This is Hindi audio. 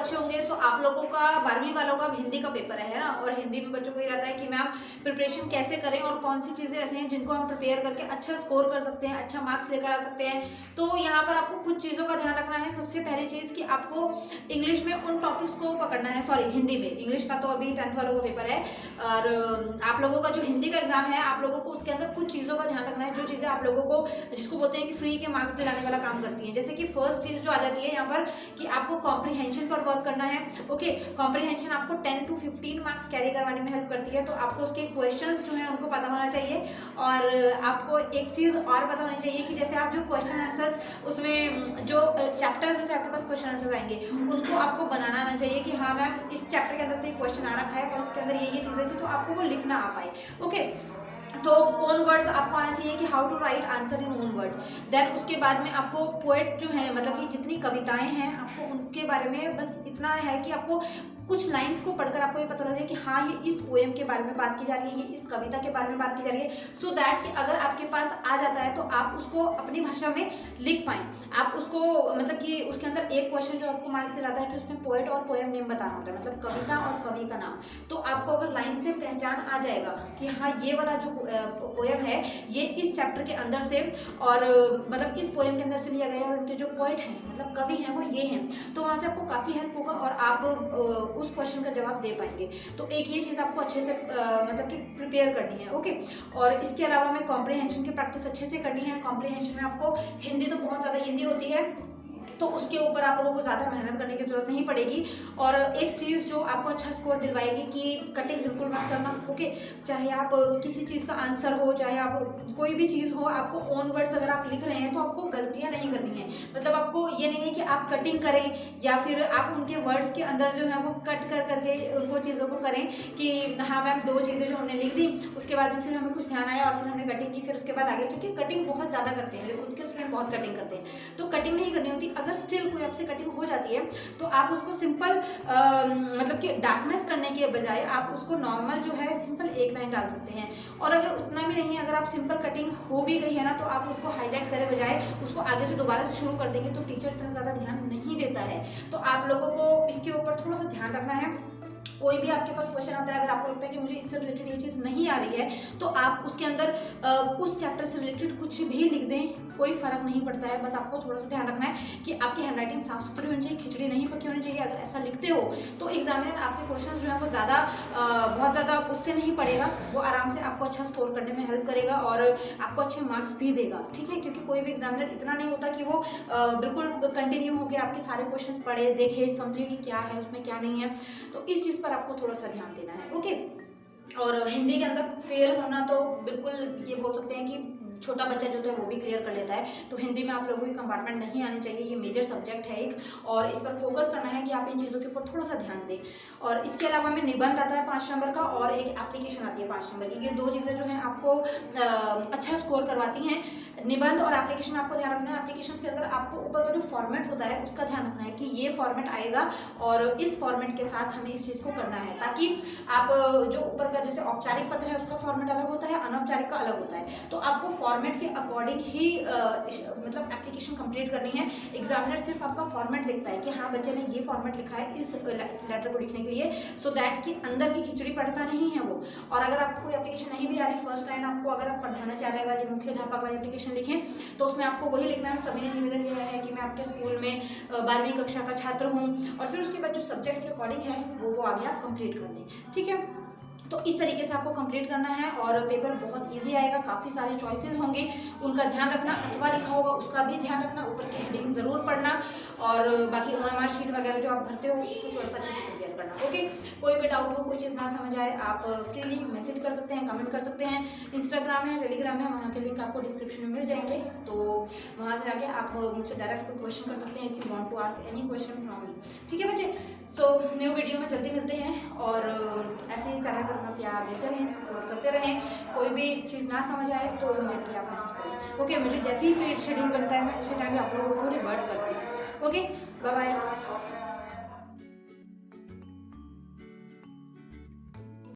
अच्छे होंगे। सो आप लोगों का 12वीं वालों का हिंदी का पेपर है ना, और हिंदी में बच्चों को ये रहता है कि मैम प्रिपरेशन कैसे करें और कौन सी चीज़ें ऐसे हैं जिनको हम प्रिपेयर करके अच्छा स्कोर कर सकते हैं, अच्छा मार्क्स लेकर आ सकते हैं। तो यहाँ पर आपको कुछ चीज़ों का ध्यान रखना है। सबसे पहली चीज़ कि आपको इंग्लिश में उन टॉपिक्स को पकड़ना है, सॉरी हिंदी में, इंग्लिश का तो अभी 10th वालों का पेपर है, और आप लोगों का जो हिंदी का एग्जाम है आप लोगों को उसके अंदर कुछ चीज़ों का ध्यान रखना है, जो चीज़ें आप लोगों को जिसको बोलते हैं कि फ्री के मार्क्स दिलाने वाला काम करती हैं। जैसे कि फर्स्ट चीज़ जो आ जाती है यहाँ पर कि आपको कॉम्प्रिहेंशन पर वर्क करना है। ओके, कॉम्प्रिहेंशन आपको 10 to 15 मार्क्स कैरी करवाने में हेल्प करती है। तो आपको उसके क्वेश्चंस जो हैं उनको पता होना चाहिए, और आपको एक चीज़ और पता होनी चाहिए कि जैसे आप जो क्वेश्चन आंसर्स उसमें जो चैप्टर्स में से आपके पास क्वेश्चन आंसर्स आएंगे उनको आपको बनाना आना चाहिए कि हाँ मैम इस चैप्टर के अंदर से क्वेश्चन आ रखा है और उसके अंदर ये चीज़ें थी, तो आपको वो लिखना आ पाए। ओके, तो ओन वर्ड्स आपको आना चाहिए कि how to write answer in own words. Then उसके बाद में आपको पोएट जो है, मतलब कि जितनी कविताएं हैं आपको उनके बारे में बस इतना है कि आपको कुछ लाइंस को पढ़कर आपको ये पता लगे कि हाँ ये इस पोएम के बारे में बात की जा रही है, ये इस कविता के बारे में बात की जा रही है, सो दैट कि अगर आपके पास आ जाता है तो आप उसको अपनी भाषा में लिख पाएँ। आप उसको मतलब कि उसके अंदर एक क्वेश्चन जो आपको मार्क्स दिलाता है कि उसमें पोएट और पोएम नेम बताना होता है, मतलब कविता और कवि का नाम। तो आपको अगर लाइन से पहचान आ जाएगा कि हाँ ये वाला जो पोएम है ये इस चैप्टर के अंदर से, और मतलब इस पोएम के अंदर से लिया गया है, और उनके जो पोएट हैं मतलब कवि हैं वो ये हैं, तो वहाँ से आपको काफ़ी हेल्प होगा और आप उस क्वेश्चन का जवाब दे पाएंगे। तो एक ये चीज़ आपको अच्छे से मतलब कि प्रिपेयर करनी है। ओके, और इसके अलावा में कॉम्प्रिहेंशन की प्रैक्टिस अच्छे से करनी है। कॉम्प्रिहेंशन में आपको हिंदी तो बहुत ज़्यादा ईजी होती है, तो उसके ऊपर आप लोगों को ज़्यादा मेहनत करने की ज़रूरत नहीं पड़ेगी। और एक चीज़ जो आपको अच्छा स्कोर दिलवाएगी कि कटिंग बिल्कुल मत करना। ओके, चाहे आप किसी चीज़ का आंसर हो, चाहे आप कोई भी चीज़ हो, आपको ओन वर्ड्स अगर आप लिख रहे हैं तो आपको गलतियाँ नहीं करनी है। मतलब आपको ये नहीं है कि आप कटिंग करें या फिर आप उनके वर्ड्स के अंदर जो है वो कट कर करके उनको चीज़ों को करें कि हाँ मैम दो चीज़ें जो हमने लिख दी उसके बाद में फिर हमें कुछ ध्यान आया और फिर हमने कटिंग की, फिर उसके बाद आगे, क्योंकि कटिंग बहुत ज़्यादा करते हैं, खुद के स्टूडेंट बहुत कटिंग करते हैं, तो कटिंग नहीं करनी होती। अगर स्टिल कोई आपसे कटिंग हो जाती है तो आप उसको सिंपल मतलब कि डार्कनेस करने के बजाय आप उसको नॉर्मल जो है सिंपल एक लाइन डाल सकते हैं। और अगर उतना भी नहीं है, अगर आप सिंपल कटिंग हो भी गई है ना, तो आप उसको हाईलाइट करे बजाय उसको आगे से दोबारा से शुरू कर देंगे तो टीचर इतना ज़्यादा ध्यान नहीं देता है। तो आप लोगों को इसके ऊपर थोड़ा सा ध्यान रखना है। कोई भी आपके पास क्वेश्चन आता है, अगर आपको लगता है कि मुझे इससे रिलेटेड ये चीज़ नहीं आ रही है, तो आप उसके अंदर उस चैप्टर से रिलेटेड कुछ भी लिख दें, कोई फ़र्क नहीं पड़ता है। बस आपको थोड़ा सा ध्यान रखना है कि आपकी हैंडराइटिंग साफ सुथरी होनी चाहिए, खिचड़ी नहीं पकी होनी चाहिए। अगर ऐसा लिखते हो तो एग्जामिनर आपके क्वेश्चन जो है वो बहुत ज़्यादा उससे नहीं पड़ेगा, वो आराम से आपको अच्छा स्कोर करने में हेल्प करेगा और आपको अच्छे मार्क्स भी देगा। ठीक है, क्योंकि कोई भी एग्जामिनर इतना नहीं होता कि वो बिल्कुल कंटिन्यू होकर आपके सारे क्वेश्चन पढ़े, देखे, समझे कि क्या है उसमें क्या नहीं है। तो इस चीज़ पर आपको थोड़ा सा ध्यान देना है। ओके, और हिंदी के अंदर फेल होना तो बिल्कुल ये बोल सकते हैं कि छोटा बच्चा जो है वो भी क्लियर कर लेता है। तो हिंदी में आप लोगों की कंपार्टमेंट नहीं आनी चाहिए, ये मेजर सब्जेक्ट है एक, और इस पर फोकस करना है कि आप इन चीज़ों के ऊपर थोड़ा सा ध्यान दें। और इसके अलावा में निबंध आता है 5 नंबर का और एक एप्लीकेशन आती है 5 नंबर की। ये दो चीज़ें जो हैं आपको अच्छा स्कोर करवाती हैं। निबंध और एप्लीकेशन में आपको ध्यान रखना है। एप्लीकेशन के अंदर आपको ऊपर का जो फॉर्मेट होता है उसका ध्यान रखना है कि ये फॉर्मेट आएगा और इस फॉर्मेट के साथ हमें इस चीज़ को करना है, ताकि आप जो ऊपर का जैसे औपचारिक पत्र है उसका फॉर्मेट अलग होता है, अनौपचारिक का अलग होता है। तो आपको फॉर्मेट के अकॉर्डिंग ही मतलब एप्लीकेशन कंप्लीट करनी है। एग्जामिनर सिर्फ आपका फॉर्मेट देखता है कि हाँ बच्चे ने ये फॉर्मेट लिखा है इस लेटर को लिखने के लिए, सो दैट कि अंदर की खिचड़ी पढ़ता नहीं है वो। और अगर आपको कोई एप्लीकेशन नहीं भी आ रही, फर्स्ट लाइन आपको अगर आप प्रधानाचार्य वाली, मुख्याध्यापक वाली एप्लीकेशन लिखें तो उसमें आपको वही लिखना है, सभी ने निवेदन किया है कि मैं आपके स्कूल में 12वीं कक्षा का छात्र हूँ, और फिर उसके बाद जो सब्जेक्ट के अकॉर्डिंग है वो आगे आप कंप्लीट कर दें। ठीक है, तो इस तरीके से आपको कंप्लीट करना है और पेपर बहुत इजी आएगा। काफ़ी सारे चॉइसेस होंगे, उनका ध्यान रखना। अथवा लिखा होगा उसका भी ध्यान रखना, ऊपर की हेडिंग ज़रूर पढ़ना, और बाकी OMR शीट वगैरह जो आप भरते हो उसको थोड़ा सा अच्छे से प्रिपेयर करना। ओके, कोई भी डाउट हो, कोई चीज़ ना समझ आए, आप फ्रीली मैसेज कर सकते हैं, कमेंट कर सकते हैं। इंस्टाग्राम है, टेलीग्राम है, वहाँ के लिंक आपको डिस्क्रिप्शन में मिल जाएंगे, तो वहाँ से जाके आप मुझसे डायरेक्ट कोई क्वेश्चन कर सकते हैं if you want to ask any question from me. ठीक है बच्चे, तो न्यू वीडियो में जल्दी मिलते हैं, और ऐसे ही चैनल पर अपना प्यार देते रहें, सपोर्ट करते रहें। कोई भी चीज़ ना समझ आए तो इमीडिएटली आप मैसेज करें। ओके, मुझे जैसे ही फ्री शेड्यूल बनता है मैं उसी टाइम आप लोगों को रिवर्ट करती हूँ। Okay, bye bye.